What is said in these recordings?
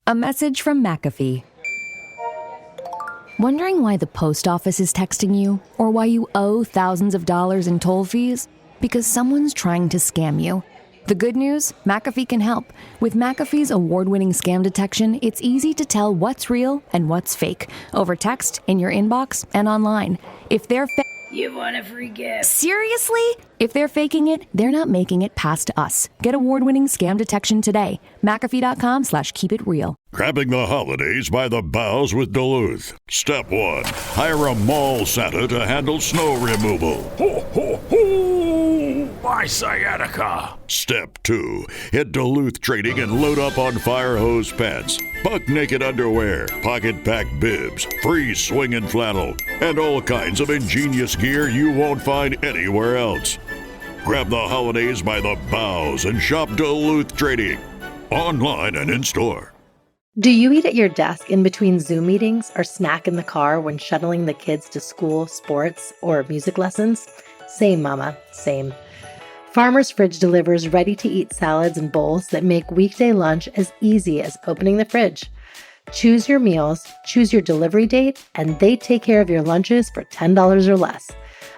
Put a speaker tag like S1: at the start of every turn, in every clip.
S1: A message from McAfee. Wondering why the post office is texting you or why you owe thousands of dollars in toll fees? Because someone's trying to scam you. The good news? McAfee can help. With McAfee's award-winning scam detection, it's easy to tell what's real and what's fake over text, in your inbox, and online. If they're
S2: You want a free gift.
S1: Seriously? If they're faking it, they're not making it past us. Get award-winning scam detection today. McAfee.com/keepitreal.
S3: Grabbing the holidays by the boughs with Duluth. Step 1. Hire a mall Santa to handle snow removal.
S4: Ho, ho, ho! My sciatica!
S3: Step 2. Hit Duluth Trading and load up on fire hose pants, buck-naked underwear, pocket-pack bibs, free swinging flannel, and all kinds of ingenious gear you won't find anywhere else. Grab the holidays by the boughs and shop Duluth Trading, online and in-store.
S5: Do you eat at your desk in between Zoom meetings or snack in the car when shuttling the kids to school, sports, or music lessons? Same, Mama, same. Farmer's Fridge delivers ready-to-eat salads and bowls that make weekday lunch as easy as opening the fridge. Choose your meals, choose your delivery date, and they take care of your lunches for $10 or less.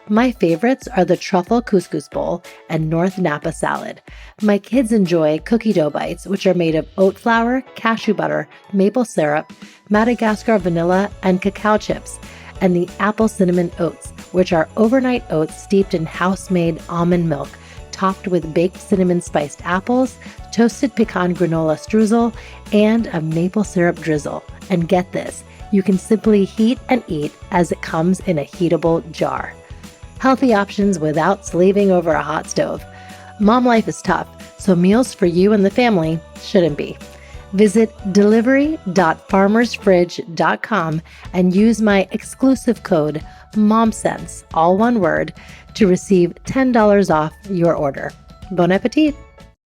S5: My favorites are the Truffle Couscous Bowl and North Napa Salad. My kids enjoy cookie dough bites, which are made of oat flour, cashew butter, maple syrup, Madagascar vanilla, and cacao chips, and the apple cinnamon oats, which are overnight oats steeped in house-made almond milk, topped with baked cinnamon spiced apples, toasted pecan granola streusel, and a maple syrup drizzle. And get this, you can simply heat and eat as it comes in a heatable jar. Healthy options without slaving over a hot stove. Mom life is tough, so meals for you and the family shouldn't be. Visit delivery.farmersfridge.com and use my exclusive code MOMSENSE, all one word, to receive $10 off your order. Bon appetit!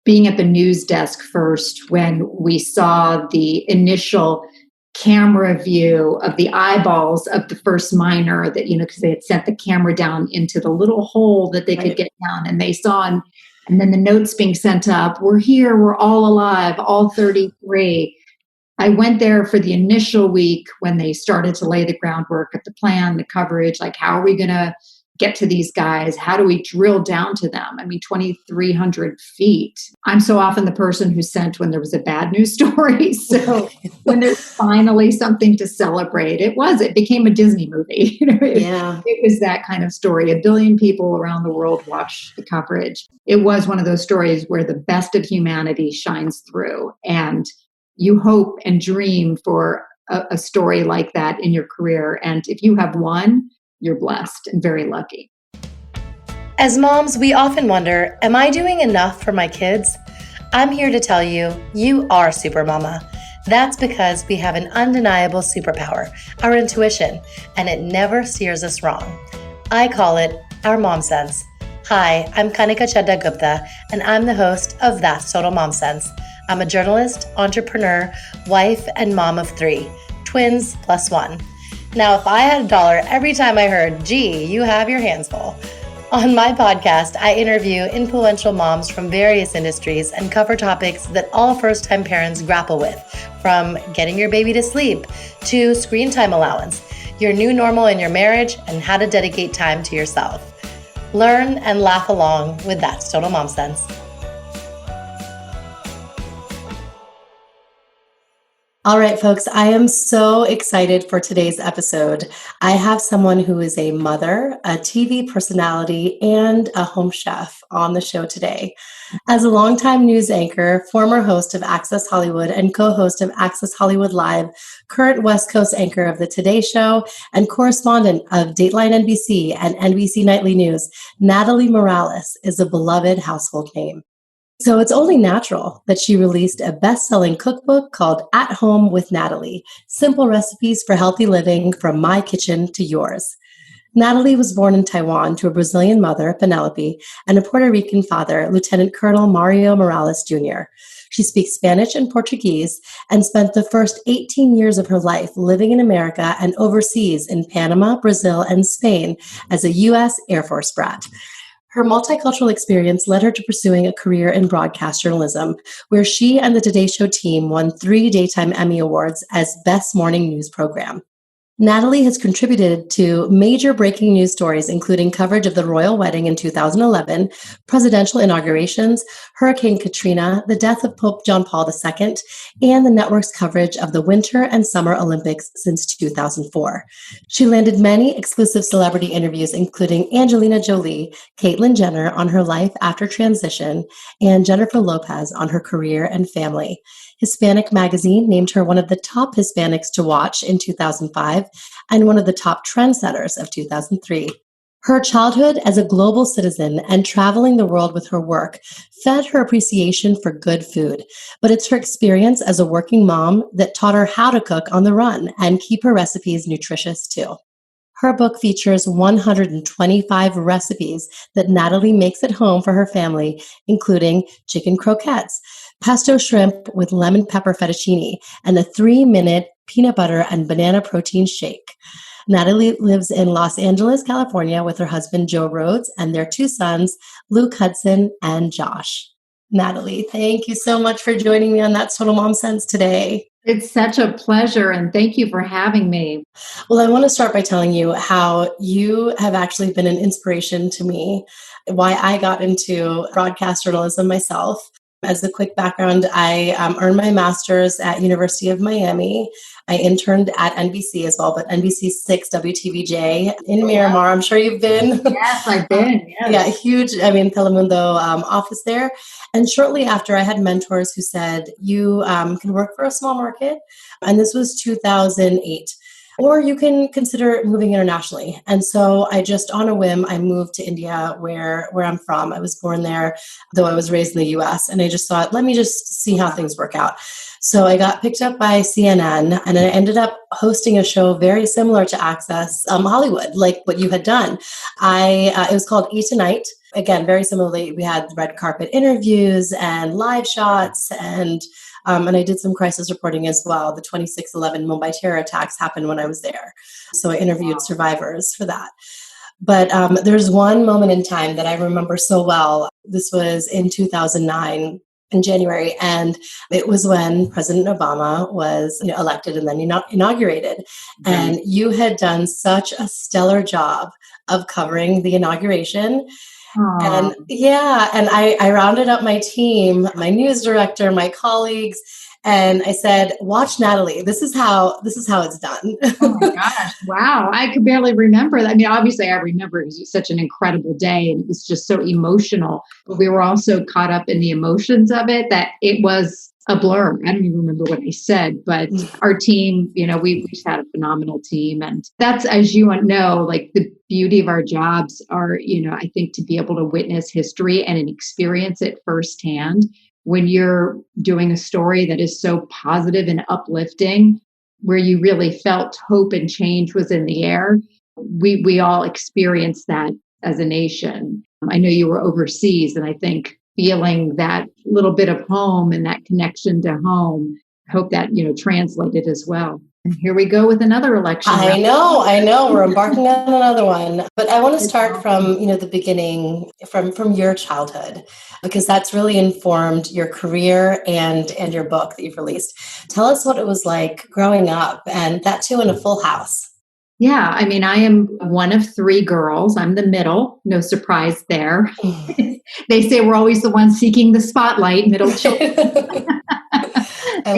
S6: Being at the news desk first when we saw the initial camera view of the eyeballs of the first miner that, because they had sent the camera down into the little hole that they could get down, and they saw, and then the notes being sent up, we're here, we're all alive, all 33. I went there for the initial week when they started to lay the groundwork of the plan, the coverage, like how are we going to get to these guys? How do we drill down to them? 2,300 feet. I'm so often the person who sent when there was a bad news story. So when there's finally something to celebrate, it became a Disney movie. It was that kind of story. 1 billion people around the world watched the coverage. It was one of those stories where the best of humanity shines through. And you hope and dream for a story like that in your career. And if you have one, you're blessed and very lucky.
S5: As moms, we often wonder, am I doing enough for my kids? I'm here to tell you, you are super mama. That's because we have an undeniable superpower, our intuition, and it never steers us wrong. I call it our mom sense. Hi, I'm Kanika Chadda Gupta, and I'm the host of That's Total Mom Sense. I'm a journalist, entrepreneur, wife, and mom of 3, twins plus 1. Now, if I had $1 every time I heard, gee, you have your hands full. On my podcast, I interview influential moms from various industries and cover topics that all first-time parents grapple with, from getting your baby to sleep to screen time allowance, your new normal in your marriage, and how to dedicate time to yourself. Learn and laugh along with That's Total Mom Sense. All right, folks, I am so excited for today's episode. I have someone who is a mother, a TV personality, and a home chef on the show today. As a longtime news anchor, former host of Access Hollywood, and co-host of Access Hollywood Live, current West Coast anchor of The Today Show, and correspondent of Dateline NBC and NBC Nightly News, Natalie Morales is a beloved household name. So it's only natural that she released a best-selling cookbook called At Home With Natalie, Simple Recipes for Healthy Living from My Kitchen to Yours. Natalie was born in Taiwan to a Brazilian mother, Penelope, and a Puerto Rican father, Lieutenant Colonel Mario Morales Jr. She speaks Spanish and Portuguese and spent the first 18 years of her life living in America and overseas in Panama, Brazil, and Spain as a U.S. Air Force brat. Her multicultural experience led her to pursuing a career in broadcast journalism, where she and the Today Show team won 3 Daytime Emmy Awards as Best Morning News Program. Natalie has contributed to major breaking news stories, including coverage of the royal wedding in 2011, presidential inaugurations, Hurricane Katrina, the death of Pope John Paul II, and the network's coverage of the Winter and Summer Olympics since 2004. She landed many exclusive celebrity interviews, including Angelina Jolie, Caitlyn Jenner on her life after transition, and Jennifer Lopez on her career and family. Hispanic Magazine named her one of the top Hispanics to watch in 2005 and one of the top trendsetters of 2003. Her childhood as a global citizen and traveling the world with her work fed her appreciation for good food, but it's her experience as a working mom that taught her how to cook on the run and keep her recipes nutritious too. Her book features 125 recipes that Natalie makes at home for her family, including chicken croquettes, pesto shrimp with lemon pepper fettuccine, and a 3-minute peanut butter and banana protein shake. Natalie lives in Los Angeles, California with her husband, Joe Rhodes, and their 2 sons, Luke Hudson and Josh. Natalie, thank you so much for joining me on That's Total Mom Sense today.
S6: It's such a pleasure, and thank you for having me.
S5: Well, I want to start by telling you how you have actually been an inspiration to me, why I got into broadcast journalism myself. As a quick background, I earned my master's at University of Miami. I interned at NBC as well, but NBC 6 WTVJ in Miramar. I'm sure you've been.
S6: Yes, I've been. Yes.
S5: Yeah, huge, Telemundo office there. And shortly after, I had mentors who said, you can work for a small market. And this was 2008. Or you can consider moving internationally. And so I just, on a whim, I moved to India, where I'm from. I was born there, though I was raised in the US. And I just thought, let me just see how things work out. So I got picked up by CNN, and I ended up hosting a show very similar to Access Hollywood, like what you had done. It was called Eat Tonight. Again, very similarly, we had red carpet interviews and live shots, and I did some crisis reporting as well. The 26/11 Mumbai terror attacks happened when I was there. So I interviewed survivors for that. But there's one moment in time that I remember so well. This was in 2009 in January, and it was when President Obama was elected and then inaugurated. And you had done such a stellar job of covering the inauguration. And I rounded up my team, my news director, my colleagues, and I said, "Watch Natalie. This is how it's done."
S6: Oh my gosh! Wow, I could barely remember that. I mean, obviously, I remember it was such an incredible day, and it was just so emotional. But we were also caught up in the emotions of it that it was a blur. I don't even remember what I said, but our team, we just had a phenomenal team. And that's, as you know, like the beauty of our jobs are, I think to be able to witness history and experience it firsthand when you're doing a story that is so positive and uplifting, where you really felt hope and change was in the air. We all experienced that as a nation. I know you were overseas, and I think feeling that little bit of home and that connection to home, I hope that, translated as well. And here we go with another election.
S5: I know. We're embarking on another one. But I want to start from, the beginning, from your childhood, because that's really informed your career and your book that you've released. Tell us what it was like growing up, and that too in a full house.
S6: Yeah, I mean, I am one of 3 girls. I'm the middle. No surprise there. They say we're always the ones seeking the spotlight, middle children. I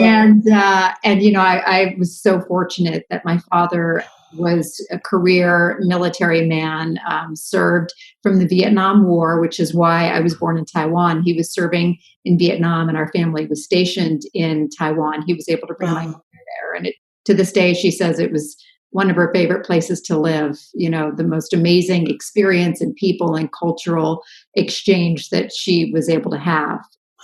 S6: was so fortunate that my father was a career military man, served from the Vietnam War, which is why I was born in Taiwan. He was serving in Vietnam, and our family was stationed in Taiwan. He was able to bring my mother there. And to this day, she says it was one of her favorite places to live, the most amazing experience and people and cultural exchange that she was able to have.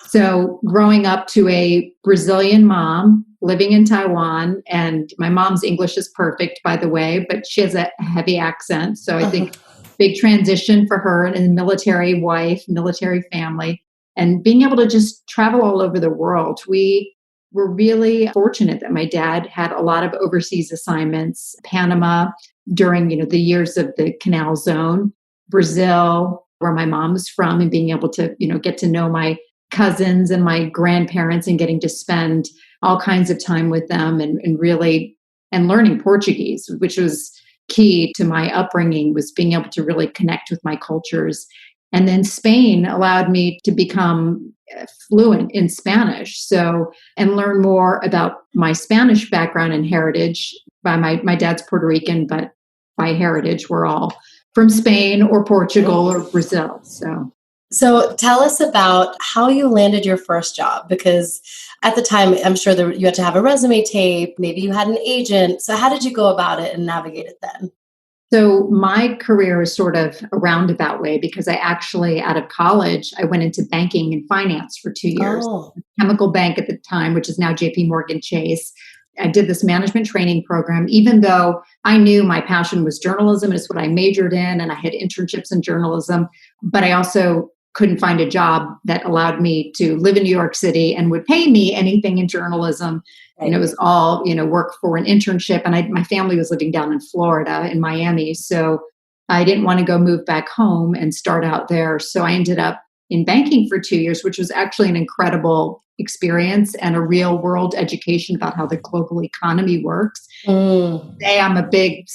S6: So growing up to a Brazilian mom living in Taiwan, and my mom's English is perfect, by the way, but she has a heavy accent. So I think big transition for her, and a military wife, military family, and being able to just travel all over the world. We were really fortunate that my dad had a lot of overseas assignments, Panama during, the years of the Canal Zone, Brazil, where my mom's from and being able to, get to know my cousins and my grandparents and getting to spend all kinds of time with them and really and learning Portuguese, which was key to my upbringing, was being able to really connect with my cultures. And then Spain allowed me to become fluent in Spanish. So, and learn more about my Spanish background and heritage. By my dad's Puerto Rican, but by heritage, we're all from Spain or Portugal or Brazil.
S5: So tell us about how you landed your first job, because at the time, I'm sure that you had to have a resume tape. Maybe you had an agent. So how did you go about it and navigate it then?
S6: So my career is sort of a roundabout way, because I actually, out of college, I went into banking and finance for 2 years.
S5: Oh.
S6: Chemical Bank at the time, which is now JP Morgan Chase. I did this management training program, even though I knew my passion was journalism. It's what I majored in, and I had internships in journalism. But I also couldn't find a job that allowed me to live in New York City and would pay me anything in journalism. Right. And it was all, work for an internship. And my family was living down in Florida, in Miami. So I didn't want to go move back home and start out there. So I ended up in banking for 2 years, which was actually an incredible experience and a real world education about how the global economy works. Today, I'm a big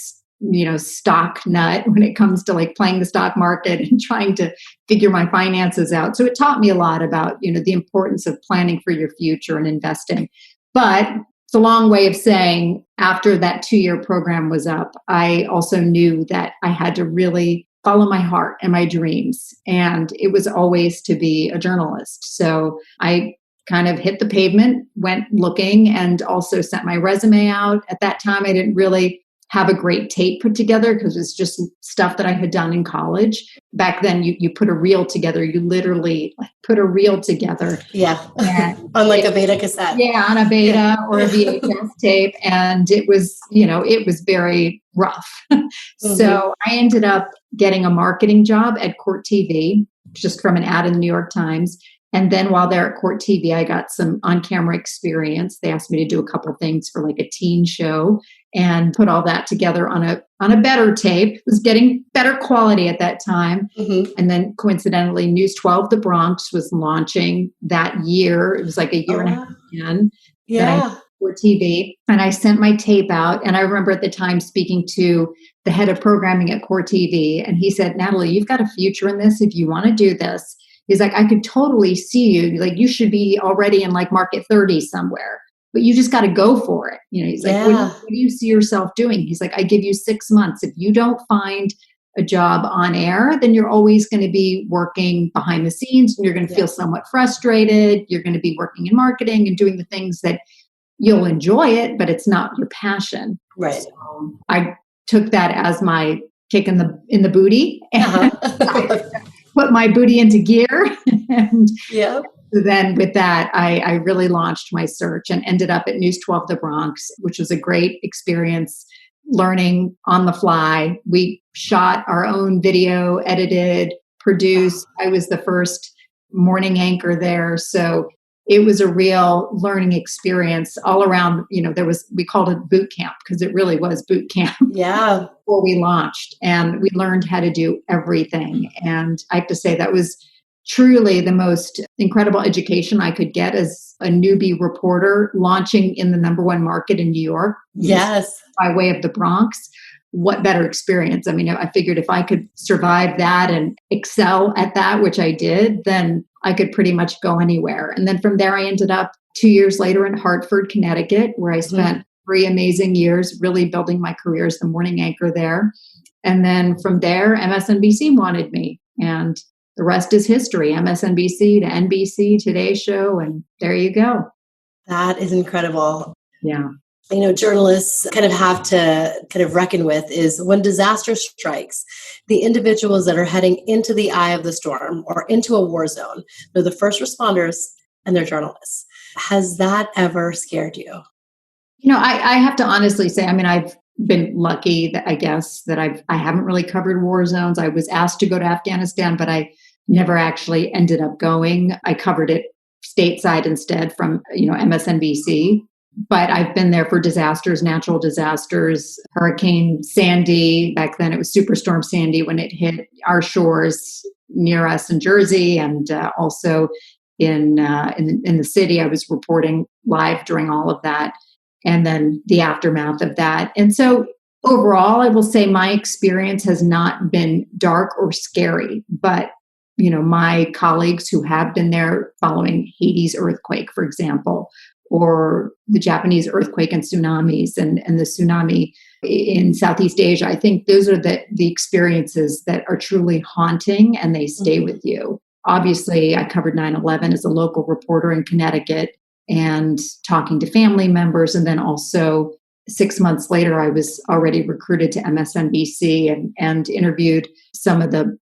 S6: stock nut when it comes to like playing the stock market and trying to figure my finances out. So it taught me a lot about, the importance of planning for your future and investing. But it's a long way of saying, after that 2-year program was up, I also knew that I had to really follow my heart and my dreams. And it was always to be a journalist. So I kind of hit the pavement, went looking, and also sent my resume out. At that time, I didn't really have a great tape put together because it's just stuff that I had done in college. Back then, you put a reel together. You literally put a reel together.
S5: Yeah, on like a beta cassette.
S6: Yeah, on a beta or a VHS tape. And it was, it was very rough. So I ended up getting a marketing job at Court TV, just from an ad in the New York Times. And then while there at Court TV, I got some on-camera experience. They asked me to do a couple of things for like a teen show and put all that together on a better tape. It was getting better quality at that time. And then coincidentally, News 12 The Bronx was launching that year. It was like a year and a half again.
S5: Yeah.
S6: For TV. And I sent my tape out. And I remember at the time speaking to the head of programming at Court TV. And he said, Natalie, you've got a future in this if you want to do this. He's like, I could totally see you. Like, you should be already in like market 30 somewhere, but you just got to go for it. He's like, what do you see yourself doing? He's like, I give you 6 months. If you don't find a job on air, then you're always going to be working behind the scenes and you're going to feel somewhat frustrated. You're going to be working in marketing and doing the things that you'll enjoy it, but it's not your passion.
S5: Right.
S6: So I took that as my kick in the booty. And put my booty into gear. And then with that, I really launched my search and ended up at News 12 The Bronx, which was a great experience, learning on the fly. We shot our own video, edited, produced. I was the first morning anchor there. So it was a real learning experience all around. We called it boot camp because it really was boot camp.
S5: Yeah.
S6: Before we launched, and we learned how to do everything. And I have to say that was truly the most incredible education I could get as a newbie reporter launching in the #1 market in New York.
S5: Yes.
S6: By way of the Bronx. What better experience? I mean, I figured if I could survive that and excel at that, which I did, then I could pretty much go anywhere. And then from there, I ended up 2 years later in Hartford, Connecticut, where I spent 3 amazing years really building my career as the morning anchor there. And then from there, MSNBC wanted me. And the rest is history. MSNBC to NBC, Today Show, and there you go.
S5: That is incredible.
S6: Yeah.
S5: Journalists kind of have to kind of reckon with is when disaster strikes, the individuals that are heading into the eye of the storm or into a war zone, they're the first responders and they're journalists. Has that ever scared you?
S6: I have to honestly say, I've been lucky that I haven't really covered war zones. I was asked to go to Afghanistan, but I never actually ended up going. I covered it stateside instead from, MSNBC. But I've been there for disasters, natural disasters, Hurricane Sandy. Back then it was Superstorm Sandy when it hit our shores. near us in Jersey, and also in the city. I was reporting live during all of that, and then the aftermath of that. And so overall, I will say my experience has not been dark or scary, but my colleagues who have been there following Haiti's earthquake, for example, or the Japanese earthquake and tsunamis and the tsunami in Southeast Asia, I think those are the experiences that are truly haunting and they stay with you. Obviously, I covered 9/11 as a local reporter in Connecticut and talking to family members. And then also 6 months later, I was already recruited to MSNBC and interviewed some of the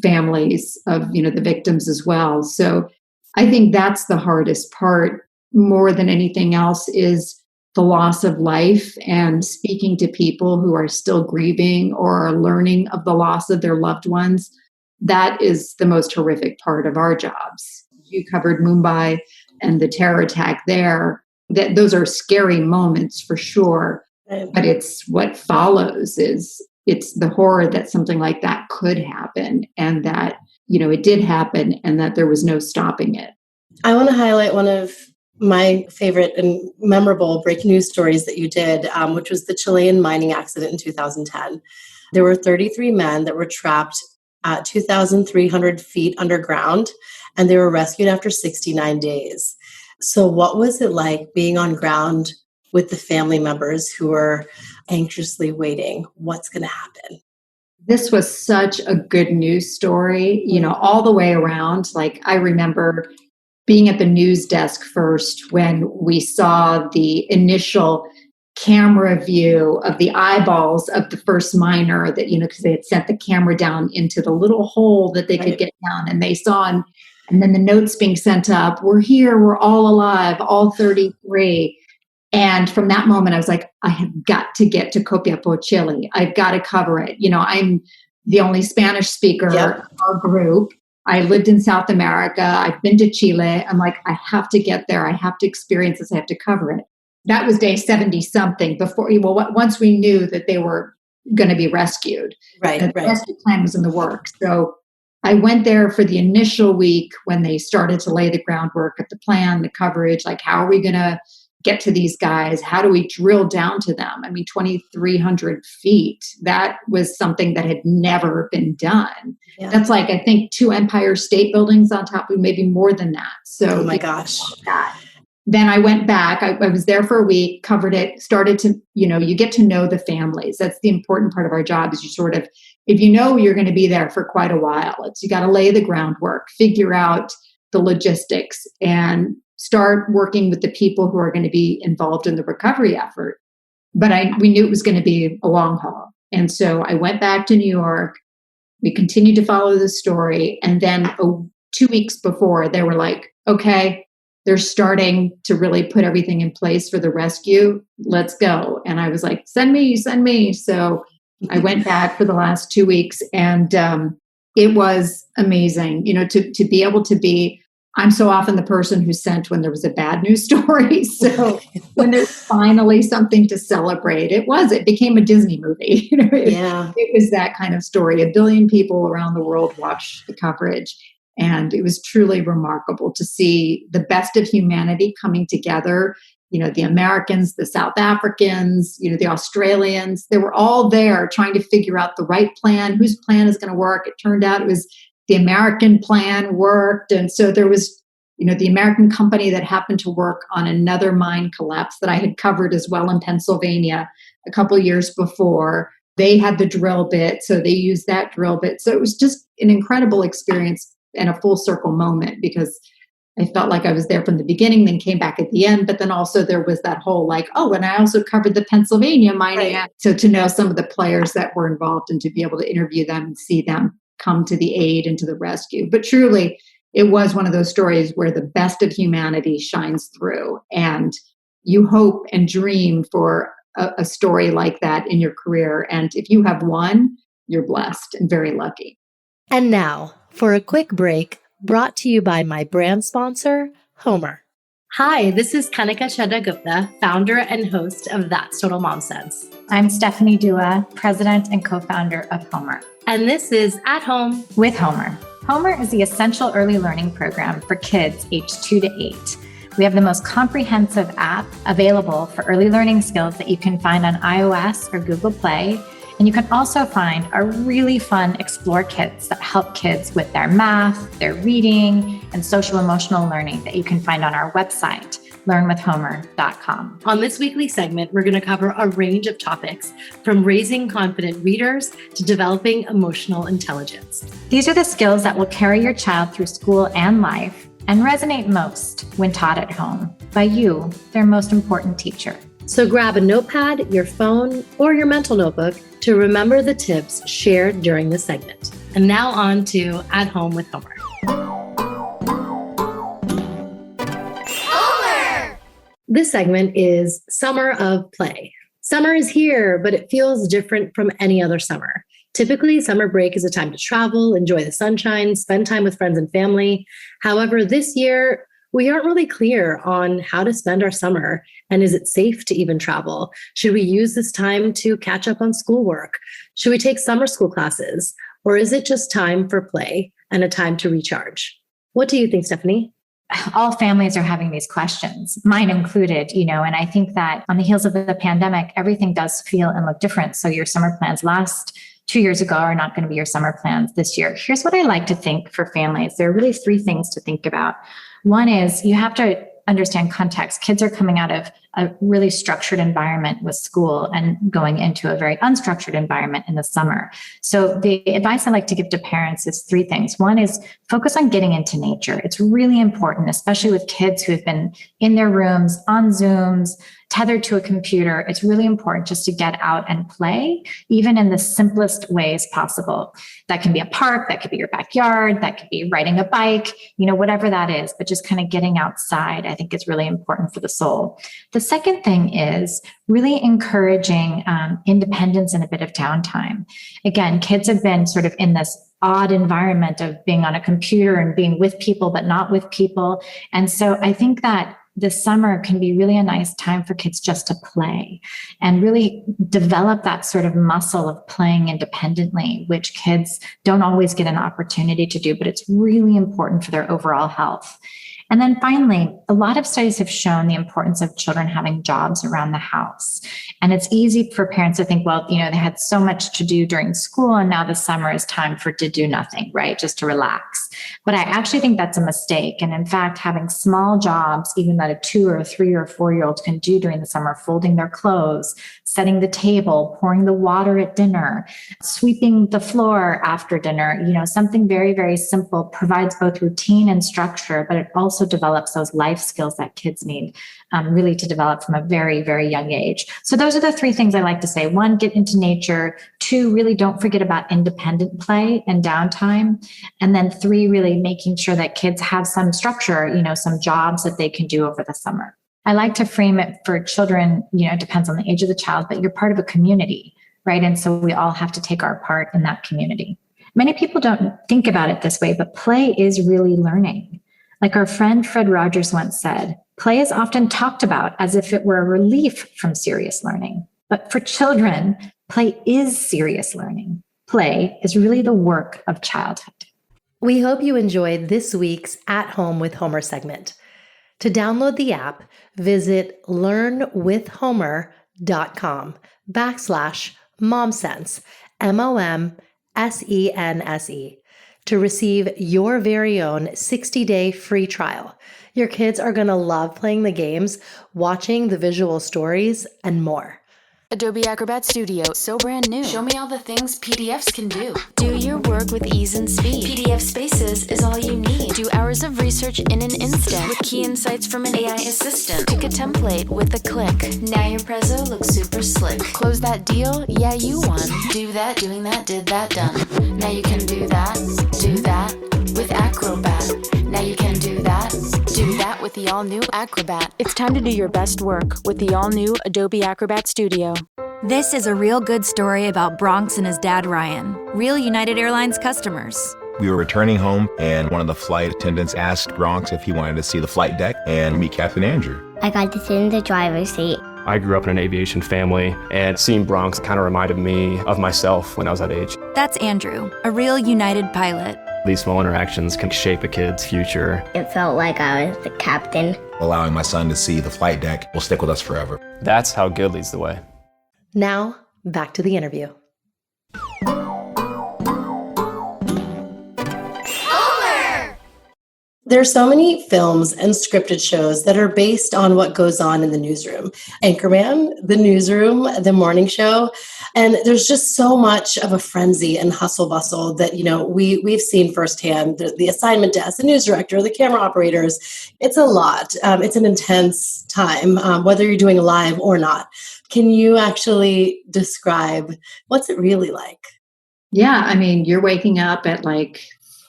S6: families of the victims as well. So I think that's the hardest part more than anything else, is the loss of life and speaking to people who are still grieving or are learning of the loss of their loved ones. That is the most horrific part of our jobs. You covered Mumbai and the terror attack there. Those are scary moments for sure, but it's what follows it's the horror that something like that could happen, and that, it did happen and that there was no stopping it.
S5: I want to highlight one of my favorite and memorable breaking news stories that you did, which was the Chilean mining accident in 2010. There were 33 men that were trapped at 2,300 feet underground, and they were rescued after 69 days. So what was it like being on ground with the family members who were anxiously waiting? What's going to happen?
S6: This was such a good news story, all the way around. Like, I remember being at the news desk first when we saw the initial camera view of the eyeballs of the first miner that, because they had sent the camera down into the little hole that they could get down, and they saw, and then the notes being sent up, "We're here, we're all alive, all 33. And from that moment, I was like, I have got to get to Copiapó, Chile. I've got to cover it. I'm the only Spanish speaker in our group. I lived in South America. I've been to Chile. I'm like, I have to get there. I have to experience this. I have to cover it. That was day 70 something once we knew that they were going to be rescued. The rescue plan was in the works. So I went there for the initial week when they started to lay the groundwork of the plan, the coverage, like, how are we going to get to these guys? How do we drill down to them? 2,300 feet. That was something that had never been done. Yeah. That's like, I think, 2 Empire State Buildings on top of, maybe more than that. So,
S5: oh my gosh.
S6: Then I went back. I was there for a week, covered it, started to, you get to know the families. That's the important part of our job, is you sort of, if you're going to be there for quite a while, you got to lay the groundwork, figure out the logistics, and start working with the people who are going to be involved in the recovery effort. But we knew it was going to be a long haul. And so I went back to New York. We continued to follow the story. And then 2 weeks before, they were like, okay, they're starting to really put everything in place for the rescue. Let's go. And I was like, send me. So I went back for the last 2 weeks, and it was amazing, to be able to be. I'm so often the person who's sent when there was a bad news story. So when there's finally something to celebrate, it became a Disney movie. It was that kind of story. 1 billion people around the world watched the coverage. And it was truly remarkable to see the best of humanity coming together. The Americans, the South Africans, the Australians, they were all there trying to figure out the right plan, whose plan is going to work. It turned out it was the American plan worked. And so there was, the American company that happened to work on another mine collapse that I had covered as well in Pennsylvania a couple of years before. They had the drill bit, so they used that drill bit. So it was just an incredible experience and a full circle moment, because I felt like I was there from the beginning, then came back at the end. But then also there was that whole and I also covered the Pennsylvania mining act. So to know some of the players that were involved and to be able to interview them and see them come to the aid and to the rescue. But truly, it was one of those stories where the best of humanity shines through. And you hope and dream for a story like that in your career. And if you have one, you're blessed and very lucky.
S5: And now, for a quick break, brought to you by my brand sponsor, Homer. Hi, this is Kanika Chadha-Gupta, founder and host of That's Total Mom Sense.
S7: I'm Stephanie Dua, president and co-founder of Homer.
S5: And this is At Home
S7: with Homer. Homer is the essential early learning program for kids aged 2 to 8. We have the most comprehensive app available for early learning skills that you can find on iOS or Google Play. And you can also find our really fun Explore kits that help kids with their math, their reading, and social emotional learning that you can find on our website, learnwithhomer.com.
S5: On this weekly segment, we're going to cover a range of topics, from raising confident readers to developing emotional intelligence.
S7: These are the skills that will carry your child through school and life and resonate most when taught at home by you, their most important teacher.
S5: So grab a notepad, your phone, or your mental notebook to remember the tips shared during this segment. And now on to At Home with Homer. This segment is Summer of Play. Summer is here, but it feels different from any other summer. Typically, summer break is a time to travel, enjoy the sunshine, spend time with friends and family. However, this year, we aren't really clear on how to spend our summer, and is it safe to even travel? Should we use this time to catch up on schoolwork? Should we take summer school classes? Or is it just time for play and a time to recharge? What do you think, Stephanie?
S7: All families are having these questions, mine included, and I think that on the heels of the pandemic, everything does feel and look different. So your summer plans last 2 years ago are not going to be your summer plans this year. Here's what I like to think for families. There are really 3 things to think about. One is you have to understand context. Kids are coming out of a really structured environment with school and going into a very unstructured environment in the summer. So the advice I like to give to parents is 3 things. One is focus on getting into nature. It's really important, especially with kids who have been in their rooms, on Zooms, tethered to a computer. It's really important just to get out and play, even in the simplest ways possible. That can be a park, that could be your backyard, that could be riding a bike, whatever that is, but just kind of getting outside, I think is really important for the soul. The second thing is really encouraging independence and a bit of downtime. Again, kids have been sort of in this odd environment of being on a computer and being with people, but not with people. And so I think that the summer can be really a nice time for kids just to play and really develop that sort of muscle of playing independently, which kids don't always get an opportunity to do, but it's really important for their overall health. And then finally, a lot of studies have shown the importance of children having jobs around the house. And it's easy for parents to think, well, they had so much to do during school and now the summer is time to do nothing, right? Just to relax. But I actually think that's a mistake. And in fact, having small jobs, even that a 2 or a 3 or 4-year-old can do during the summer, folding their clothes, setting the table, pouring the water at dinner, sweeping the floor after dinner, something very, very simple, provides both routine and structure, but it also develops those life skills that kids need really to develop from a very, very young age. So those are the 3 things I like to say. 1, get into nature. 2, really don't forget about independent play and downtime. And then 3, really making sure that kids have some structure, some jobs that they can do over the summer. I like to frame it for children, it depends on the age of the child, but you're part of a community, right? And so we all have to take our part in that community. Many people don't think about it this way, but play is really learning. Like our friend Fred Rogers once said, play is often talked about as if it were a relief from serious learning. But for children, play is serious learning. Play is really the work of childhood.
S5: We hope you enjoyed this week's At Home with Homer segment. To download the app, visit learnwithhomer.com/momsense, MOMSENSE, to receive your very own 60-day free trial. Your kids are going to love playing the games, watching the visual stories, and more.
S8: Adobe Acrobat Studio, so brand new. Show me all the things PDFs can do. Do your work with ease and speed. PDF Spaces is all you need. Do hours of research in an instant with key insights from an AI assistant. Pick a template with a click. Now your prezzo looks super slick. Close that deal? Yeah, you won. Do that, doing that, did that, done. Now you can do that with Acrobat. Now you can do that with the all-new Acrobat. It's time to do your best work with the all-new Adobe Acrobat Studio.
S9: This is a real good story about Bronx and his dad, Ryan, real United Airlines customers.
S10: We were returning home, and one of the flight attendants asked Bronx if he wanted to see the flight deck and meet Captain Andrew.
S11: I got to sit in the driver's seat.
S12: I grew up in an aviation family, and seeing Bronx kind of reminded me of myself when I was that age.
S9: That's Andrew, a real United pilot.
S12: These small interactions can shape a kid's future.
S11: It felt like I was the captain.
S10: Allowing my son to see the flight deck will stick with us forever.
S12: That's how good leads the way.
S5: Now, back to the interview. There's so many films and scripted shows that are based on what goes on in the newsroom. Anchorman, The Newsroom, The Morning Show. And there's just so much of a frenzy and hustle bustle that, we've seen firsthand. The assignment desk, the news director, the camera operators. It's a lot. It's an intense time, whether you're doing live or not. Can you actually describe what's it really like?
S6: Yeah, I mean, you're waking up at like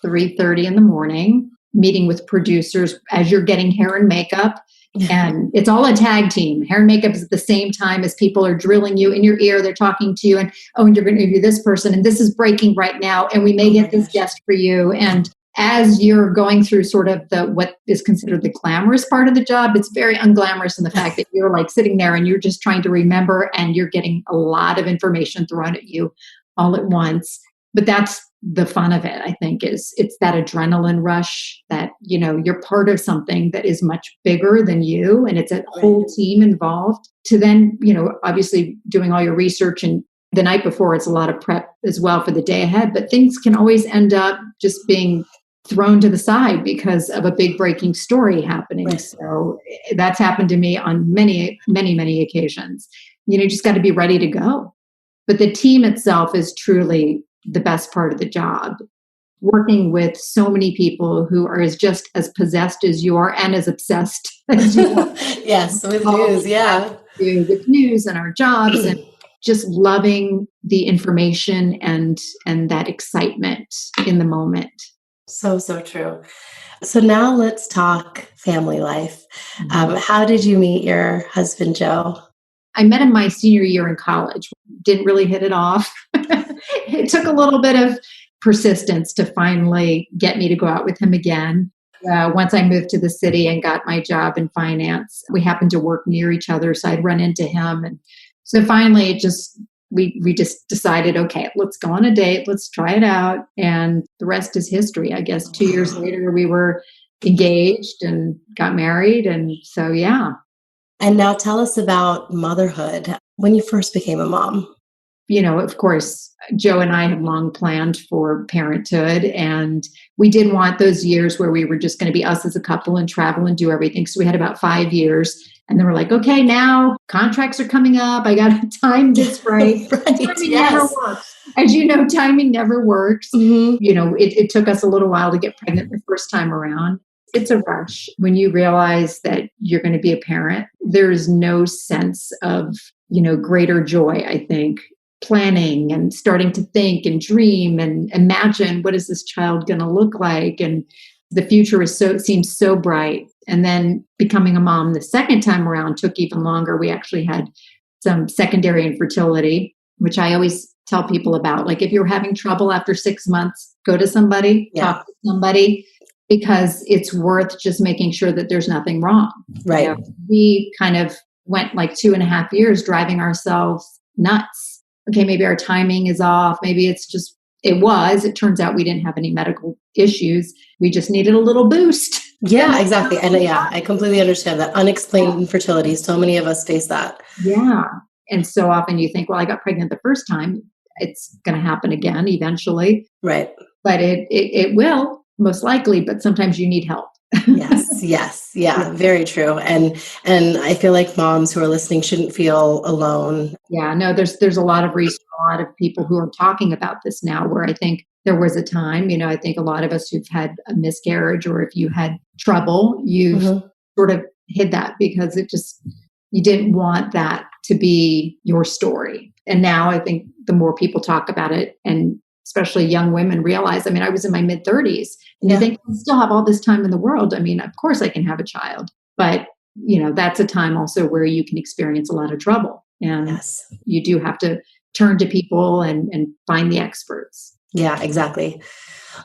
S6: 3:30 in the morning, meeting with producers as you're getting hair and makeup. And it's all a tag team. Hair and makeup is at the same time as people are drilling you in your ear. They're talking to you and you're going to interview this person. And this is breaking right now. And we may get this guest for you. And as you're going through sort of what is considered the glamorous part of the job, it's very unglamorous in the fact that you're like sitting there and you're just trying to remember and you're getting a lot of information thrown at you all at once. But that's the fun of it, I think, is it's that adrenaline rush that, you're part of something that is much bigger than you and it's a whole team involved to then, obviously doing all your research, and the night before it's a lot of prep as well for the day ahead, but things can always end up just being thrown to the side because of a big breaking story happening. Right. So that's happened to me on many, many, many occasions. You just got to be ready to go. But the team itself is truly the best part of the job. Working with so many people who are just as possessed as you are and as obsessed as you are.
S5: Yes, with news, yeah.
S6: With news and our jobs and just loving the information and that excitement in the moment.
S5: So true. So now let's talk family life. How did you meet your husband, Joe?
S6: I met him my senior year in college. Didn't really hit it off. It took a little bit of persistence to finally get me to go out with him again. Once I moved to the city and got my job in finance, we happened to work near each other, so I'd run into him. And so finally, we just decided, okay, let's go on a date. Let's try it out. And the rest is history. I guess 2 years later, we were engaged and got married. And so, yeah.
S5: And now tell us about motherhood, when you first became a mom.
S6: Of course, Joe and I have long planned for parenthood, and we did want those years where we were just going to be us as a couple and travel and do everything. So we had about 5 years, and then we're like, okay, now contracts are coming up. I got to time this right. Timing never works. As you know, timing never works. Mm-hmm. It took us a little while to get pregnant the first time around. It's a rush when you realize that you're going to be a parent. There is no sense of, greater joy, I think, planning and starting to think and dream and imagine what is this child going to look like. And the future seems so bright. And then becoming a mom the second time around took even longer. We actually had some secondary infertility, which I always tell people about. Like if you're having trouble after 6 months, go to somebody, talk to somebody, because it's worth just making sure that there's nothing wrong.
S5: Right.
S6: We kind of went like 2.5 years driving ourselves nuts. Okay, maybe our timing is off. Maybe it turns out we didn't have any medical issues. We just needed a little boost.
S5: Yeah, exactly. And I completely understand that. Unexplained infertility. So many of us face that.
S6: Yeah. And so often you think, well, I got pregnant the first time. It's going to happen again eventually.
S5: Right.
S6: But it will, most likely, but sometimes you need help.
S5: Yes. Yeah, very true. And I feel like moms who are listening shouldn't feel alone.
S6: Yeah, no, there's a lot of research, a lot of people who are talking about this now, where I think there was a time, I think a lot of us who've had a miscarriage, or if you had trouble, you've sort of hid that because you didn't want that to be your story. And now I think the more people talk about it, and especially young women realize, I was in my mid-30s, and you think, I still have all this time in the world. Of course I can have a child, but that's a time also where you can experience a lot of trouble, and you do have to turn to people and find the experts.
S5: Yeah, exactly.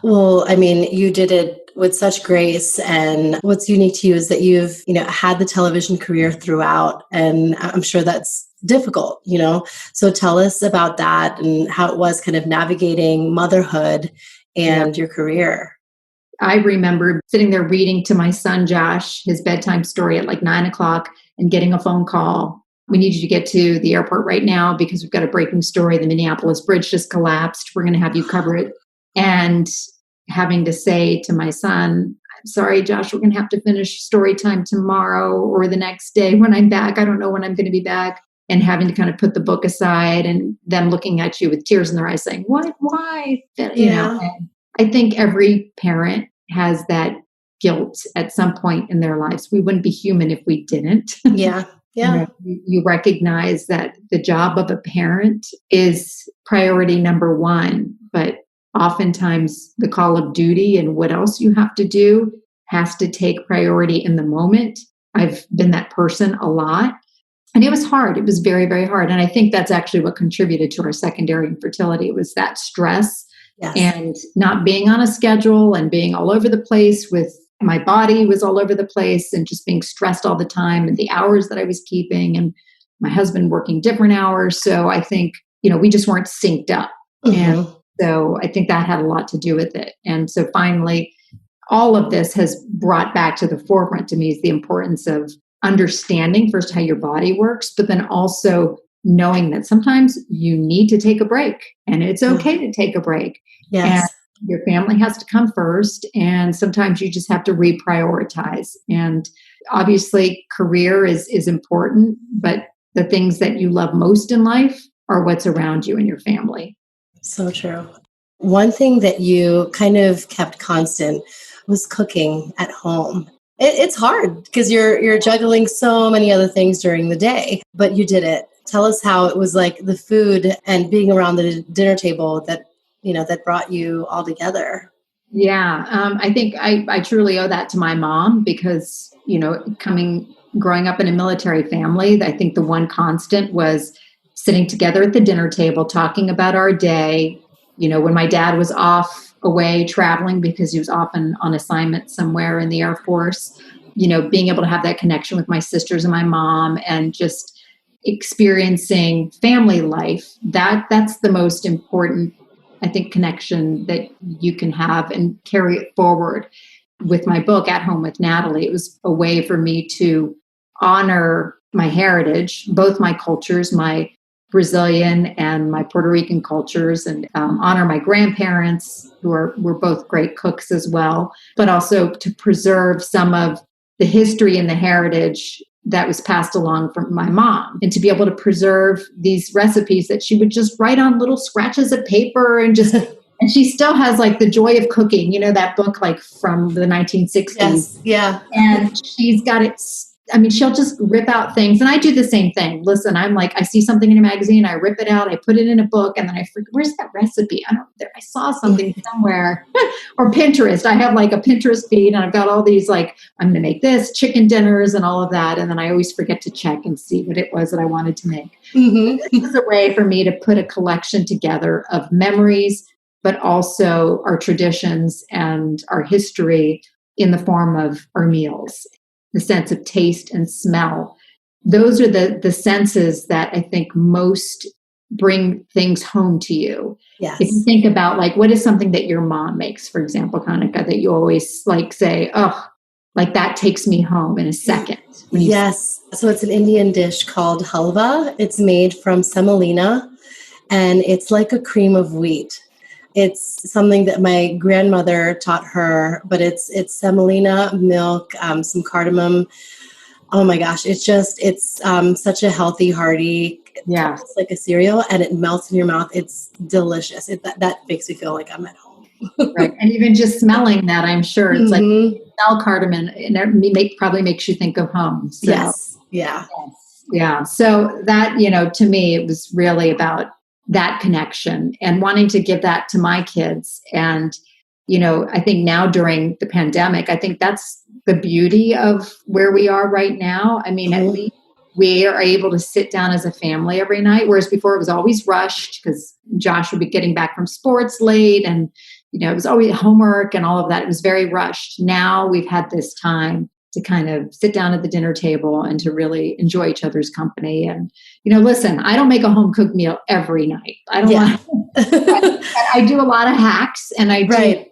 S5: Well, you did it with such grace, and what's unique to you is that you've, had the television career throughout, and I'm sure that's difficult, So tell us about that and how it was kind of navigating motherhood and your career.
S6: I remember sitting there reading to my son, Josh, his bedtime story at like 9:00 and getting a phone call. We need you to get to the airport right now because we've got a breaking story. The Minneapolis bridge just collapsed. We're going to have you cover it. And having to say to my son, I'm sorry, Josh, we're going to have to finish story time tomorrow or the next day when I'm back. I don't know when I'm going to be back. And having to kind of put the book aside and them looking at you with tears in their eyes saying, what, why? You know, and I think every parent has that guilt at some point in their lives. We wouldn't be human if we didn't.
S5: Yeah. Yeah.
S6: You recognize that the job of a parent is priority number one, but oftentimes the call of duty and what else you have to do has to take priority in the moment. I've been that person a lot. And it was hard. It was very, very hard. And I think that's actually what contributed to our secondary infertility. It was that stress and not being on a schedule and being all over the place with my body was all over the place and just being stressed all the time and the hours that I was keeping and my husband working different hours. So I think, you know, we just weren't synced up. And so I think that had a lot to do with it. And so finally, all of this has brought back to the forefront to me is the importance of understanding first how your body works, but then also knowing that sometimes you need to take a break and it's okay to take a break.
S5: Yes.
S6: And your family has to come first. And sometimes you just have to reprioritize. And obviously career is important, but the things that you love most in life are what's around you and your family.
S5: So true. One thing that you kind of kept constant was cooking at home. It's hard because you're juggling so many other things during the day, but you did it. Tell us how it was like the food and being around the dinner table that, you know, that brought you all together.
S6: Yeah. I think I truly owe that to my mom because, you know, growing up in a military family, I think the one constant was sitting together at the dinner table, talking about our day. You know, when my dad was off away traveling because he was often on assignment somewhere in the Air Force, you know, being able to have that connection with my sisters and my mom and just experiencing family life, that's the most important, I think, connection that you can have and carry it forward. With my book, At Home with Natalie, it was a way for me to honor my heritage, both my cultures, my Brazilian and my Puerto Rican cultures, and honor my grandparents, who were both great cooks as well, but also to preserve some of the history and the heritage that was passed along from my mom, and to be able to preserve these recipes that she would just write on little scratches of paper and just, and she still has like The Joy of Cooking, you know, that book like from the 1960s.
S5: Yes. Yeah.
S6: And she's got it. I mean, she'll just rip out things. And I do the same thing. Listen, I'm like, I see something in a magazine, I rip it out, I put it in a book, and then I forget, where's that recipe? I saw something somewhere. Or Pinterest. I have like a Pinterest feed and I've got all these like, I'm going to make this, chicken dinners and all of that. And then I always forget to check and see what it was that I wanted to make. This is a way for me to put a collection together of memories, but also our traditions and our history in the form of our meals. The sense of taste and smell. Those are the senses that I think most bring things home to you.
S5: Yes.
S6: If you think about like, what is something that your mom makes, for example, Kanika, that you always like say, oh, like that takes me home in a second.
S5: Yes. So it's an Indian dish called halva. It's made from semolina and it's like a cream of wheat. It's something that my grandmother taught her, but it's semolina, milk, some cardamom. Oh my gosh, it's such a healthy, hearty, it's like a cereal, and it melts in your mouth. It's delicious. That makes me feel like I'm at home.
S6: Right, and even just smelling that, I'm sure it's like smell cardamom, and it probably makes you think of home. So,
S5: yes, yeah,
S6: yeah. So that, you know, to me, it was really about that connection and wanting to give that to my kids. And, you know, I think now during the pandemic, I think that's the beauty of where we are right now. I mean, at least we are able to sit down as a family every night, whereas before it was always rushed because Josh would be getting back from sports late and, you know, it was always homework and all of that. It was very rushed. Now we've had this time to kind of sit down at the dinner table and to really enjoy each other's company. And, listen, I don't make a home cooked meal every night. I don't want but I do a lot of hacks, and I do,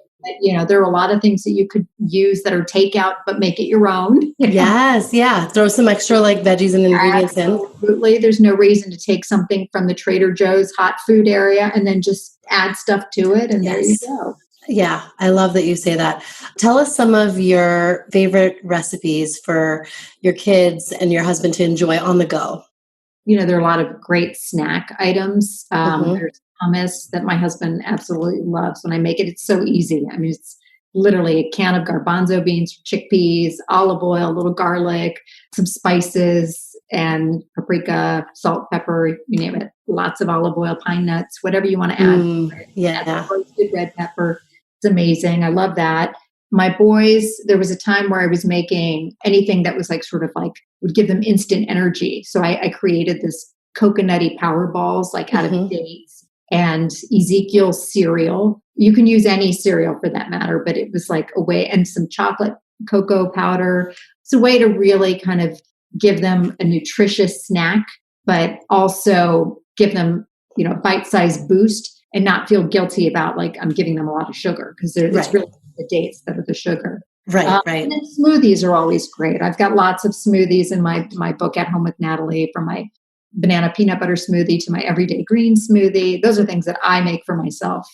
S6: there are a lot of things that you could use that are takeout, but make it your own.
S5: Yes. Yeah. Throw some extra veggies and ingredients in.
S6: Absolutely. There's no reason to take something from the Trader Joe's hot food area and then just add stuff to it. And there you go.
S5: Yeah, I love that you say that. Tell us some of your favorite recipes for your kids and your husband to enjoy on the go.
S6: There are a lot of great snack items. There's hummus that my husband absolutely loves when I make it. It's so easy. I mean, it's literally a can of garbanzo beans, chickpeas, olive oil, a little garlic, some spices, and paprika, salt, pepper, you name it. Lots of olive oil, pine nuts, whatever you want to add. Add roasted red pepper. It's amazing. I love that. My boys, there was a time where I was making anything that was would give them instant energy. So I created this coconutty power balls out of dates and Ezekiel cereal. You can use any cereal for that matter, but it was a way, and some chocolate cocoa powder. It's a way to really kind of give them a nutritious snack, but also give them, bite-sized boost and not feel guilty about I'm giving them a lot of sugar, because it's really the dates that are the sugar.
S5: Right.
S6: And then smoothies are always great. I've got lots of smoothies in my book, At Home with Natalie, from my banana peanut butter smoothie to my everyday green smoothie. Those are things that I make for myself,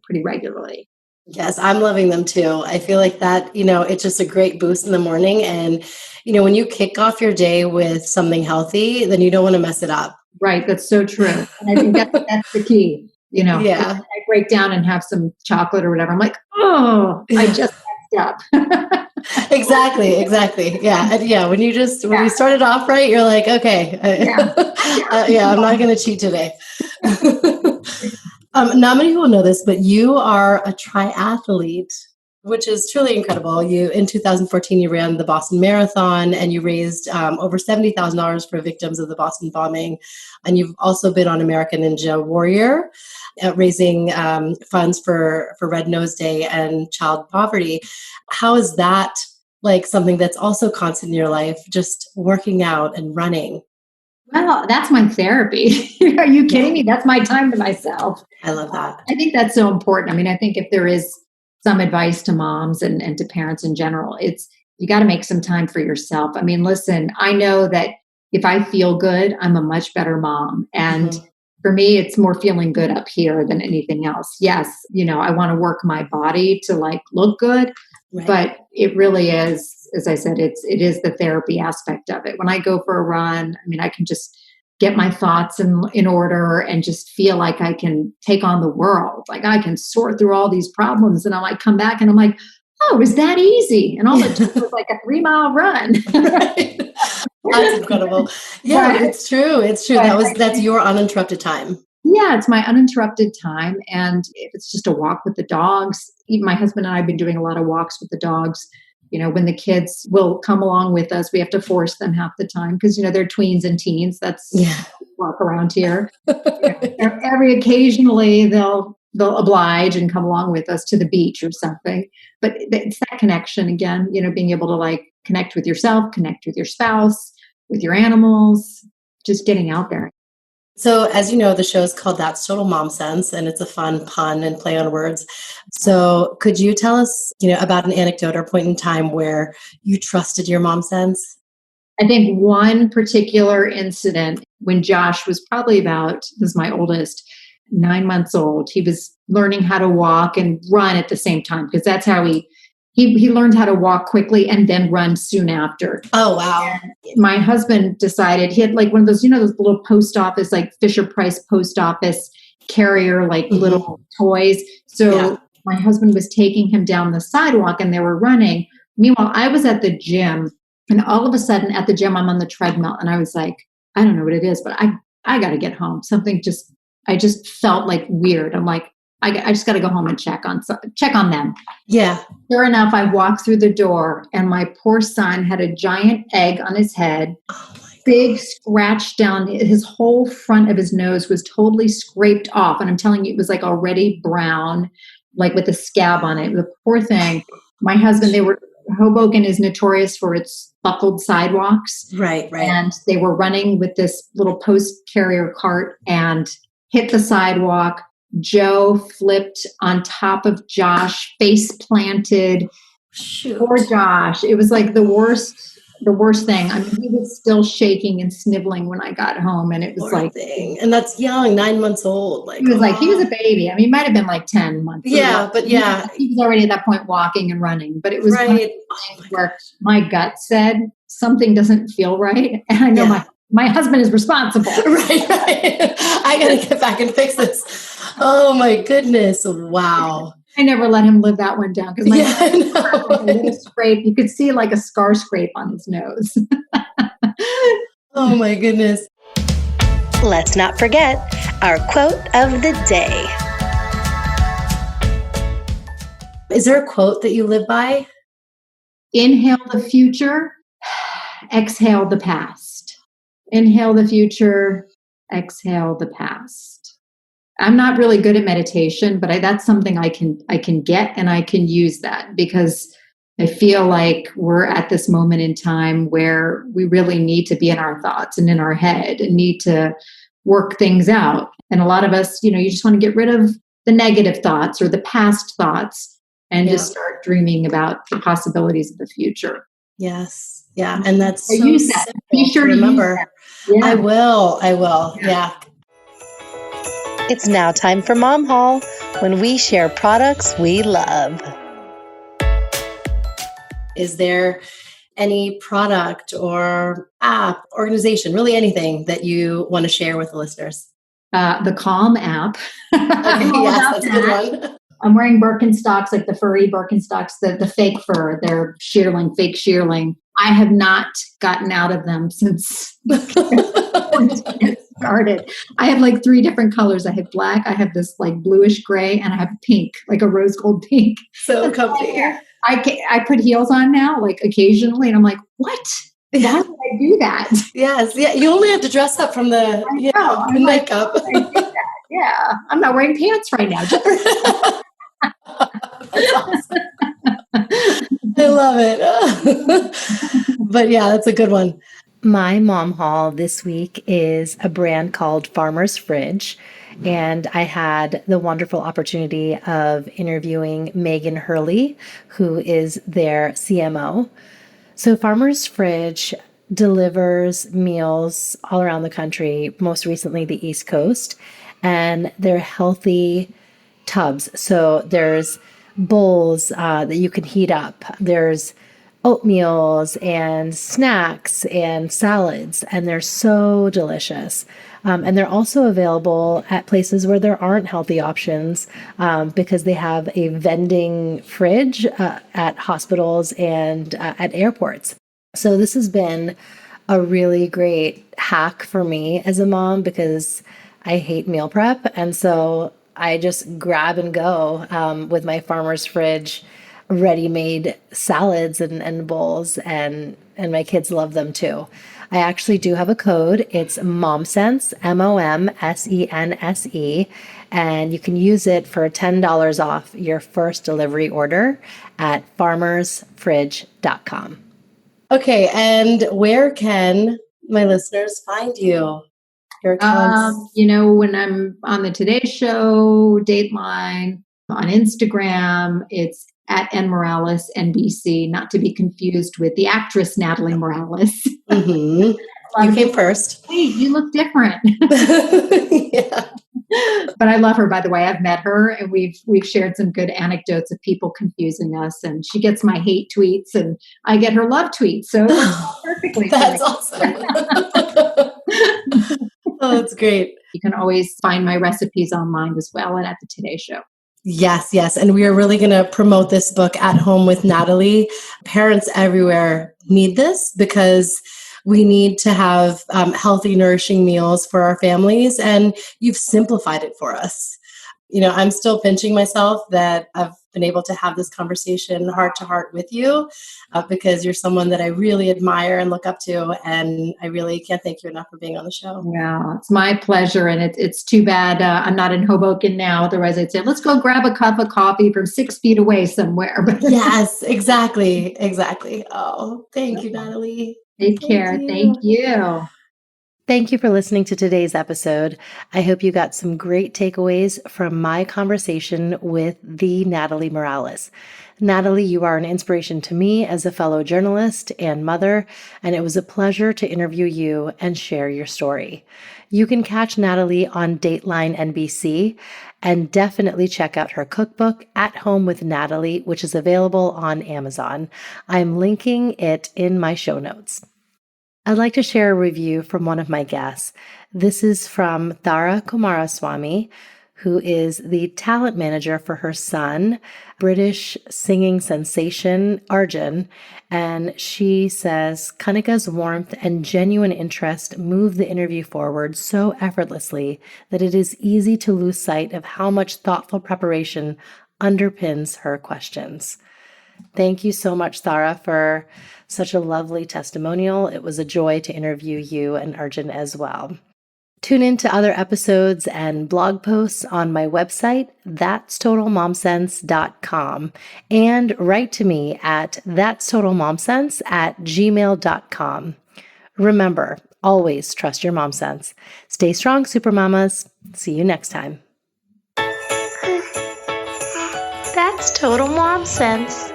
S6: pretty regularly.
S5: Yes, I'm loving them too. I feel like that, it's just a great boost in the morning. And, when you kick off your day with something healthy, then you don't want to mess it up.
S6: Right. That's so true. And I think that's the key. I break down and have some chocolate or whatever. I'm like, oh, I just messed up.
S5: Exactly. Yeah. And yeah. When you started off right, you're like, okay, I'm not going to cheat today. Not many people know this, but you are a triathlete, which is truly incredible. In 2014, you ran the Boston Marathon, and you raised over $70,000 for victims of the Boston bombing. And you've also been on American Ninja Warrior, raising funds for Red Nose Day and child poverty. How is that something that's also constant in your life, just working out and running?
S6: Well, that's my therapy. Are you kidding me? That's my time to myself.
S5: I love that.
S6: I think that's so important. I mean, I think if there is some advice to moms and to parents in general, it's you got to make some time for yourself. I mean, listen, I know that if I feel good, I'm a much better mom. And for me, it's more feeling good up here than anything else. Yes, I want to work my body to look good, but it really is, as I said, it is the therapy aspect of it. When I go for a run, I mean, I can just get my thoughts in order and just feel like I can take on the world. I can sort through all these problems, and I come back and I'm like, oh, it was that easy. And all it took was a 3-mile run.
S5: That's incredible. Yeah, it's true. That's your uninterrupted time.
S6: Yeah, it's my uninterrupted time. And if it's just a walk with the dogs, even my husband and I have been doing a lot of walks with the dogs. When the kids will come along with us, we have to force them half the time because, they're tweens and teens. That's walk around here. Every occasionally they'll oblige and come along with us to the beach or something. But it's that connection again, being able to connect with yourself, connect with your spouse, with your animals, just getting out there.
S5: So as you know, the show is called That's Total Mom Sense, and it's a fun pun and play on words. So could you tell us, about an anecdote or point in time where you trusted your mom sense?
S6: I think one particular incident when Josh was probably was my oldest, 9 months old. He was learning how to walk and run at the same time, because that's how he learned how to walk quickly and then run soon after.
S5: Oh, wow.
S6: And my husband decided, he had one of those, those little post office, Fisher Price post office carrier, little toys. So my husband was taking him down the sidewalk and they were running. Meanwhile, I was at the gym, and all of a sudden at the gym, I'm on the treadmill, and I was like, I don't know what it is, but I got to get home. I just felt weird. I'm like, I just got to go home and check on them.
S5: Yeah.
S6: Sure enough, I walked through the door, and my poor son had a giant egg on his head, big scratch down. His whole front of his nose was totally scraped off. And I'm telling you, it was already brown, with a scab on it. The poor thing. My husband, Hoboken is notorious for its buckled sidewalks.
S5: Right.
S6: And they were running with this little post carrier cart and hit the sidewalk. Joe flipped on top of Josh, face planted.
S5: Shoot.
S6: Poor Josh. It was like the worst thing. I mean, he was still shaking and sniveling when I got home, and it was
S5: Poor
S6: like
S5: thing. And that's young, 9 months old. Like
S6: he was a baby. I mean, he might have been like 10 months.
S5: Yeah,
S6: old.
S5: but yeah.
S6: He was already at that point walking and running. But it was one of
S5: right.
S6: those things where my gut said something doesn't feel right. And I know my husband is responsible.
S5: Right. I gotta get back and fix this. Oh my goodness. Wow.
S6: I never let him live that one down because my a little scrape. You could see like a scar scrape on his nose.
S5: Oh my goodness.
S13: Let's not forget our quote of the day.
S5: Is there a quote that you live by?
S6: Inhale the future, exhale the past. Inhale the future, exhale the past. I'm not really good at meditation, but that's something I can get, and I can use that because I feel like we're at this moment in time where we really need to be in our thoughts and in our head and need to work things out. And a lot of us, you just want to get rid of the negative thoughts or the past thoughts and just start dreaming about the possibilities of the future.
S5: Yes. Yeah. And that's so
S6: use that. Be sure to remember.
S5: Yeah. I will. Yeah.
S13: It's now time for Mom Haul, when we share products we love.
S5: Is there any product or app, organization, really anything that you want to share with the listeners?
S6: The Calm app.
S5: Okay, yes, that's a good one.
S6: I'm wearing Birkenstocks, like the furry Birkenstocks, the fake fur. They're fake shearling. I have not gotten out of them since it started. I have like 3 different colors. I have black, I have this like bluish gray, and I have pink, like a rose gold pink.
S5: So comfy.
S6: I put heels on now, like occasionally, and I'm like, what? Why would I do that?
S5: Yes. Yeah. You only have to dress up from the makeup.
S6: Yeah. I'm not wearing pants right now.
S5: That's awesome. I love it. But yeah, that's a good one.
S13: My mom haul this week is a brand called Farmer's Fridge. And I had the wonderful opportunity of interviewing Megan Hurley, who is their CMO. So Farmer's Fridge delivers meals all around the country, most recently the East Coast, and they're healthy tubs. So there's bowls that you can heat up. There's oatmeals and snacks and salads, and they're so delicious. And they're also available at places where there aren't healthy options because they have a vending fridge at hospitals and at airports. So this has been a really great hack for me as a mom because I hate meal prep. And so I just grab and go with my Farmer's Fridge ready-made salads and bowls, and my kids love them too. I actually do have a code. It's MOMSENSE, MOMSENSE, and you can use it for $10 off your first delivery order at farmersfridge.com.
S5: Okay, and where can my listeners find you? Your accounts?
S6: When I'm on the Today Show, Dateline, on Instagram, it's at N Morales NBC, not to be confused with the actress Natalie Morales.
S5: Mm-hmm. You came first.
S6: Hey, you look different.
S5: Yeah.
S6: But I love her, by the way. I've met her, and we've shared some good anecdotes of people confusing us. And she gets my hate tweets, and I get her love tweets. So it works perfectly.
S5: That's awesome. Oh, that's great.
S6: You can always find my recipes online as well and at the Today Show.
S5: Yes. And we are really going to promote this book, At Home with Natalie. Parents everywhere need this because we need to have healthy, nourishing meals for our families. And you've simplified it for us. I'm still pinching myself that I've been able to have this conversation heart to heart with you because you're someone that I really admire and look up to. And I really can't thank you enough for being on the show.
S6: Yeah, it's my pleasure. And it's too bad I'm not in Hoboken now. Otherwise, I'd say, let's go grab a cup of coffee from 6 feet away somewhere.
S5: Yes, exactly. Oh, thank you, Natalie.
S6: Take care. Thank you.
S13: Thank you for listening to today's episode. I hope you got some great takeaways from my conversation with the Natalie Morales. Natalie, you are an inspiration to me as a fellow journalist and mother, and it was a pleasure to interview you and share your story. You can catch Natalie on Dateline NBC, and definitely check out her cookbook, At Home with Natalie, which is available on Amazon. I'm linking it in my show notes. I'd like to share a review from one of my guests. This is from Thara Kumaraswamy, who is the talent manager for her son, British singing sensation Arjun. And she says, Kanika's warmth and genuine interest move the interview forward so effortlessly that it is easy to lose sight of how much thoughtful preparation underpins her questions. Thank you so much, Thara, for such a lovely testimonial. It was a joy to interview you and Arjun as well. Tune in to other episodes and blog posts on my website, that'stotalmomsense.com, and write to me at that'stotalmomsense@gmail.com. Remember, always trust your mom sense. Stay strong, supermamas. See you next time.
S14: That's Total Mom Sense.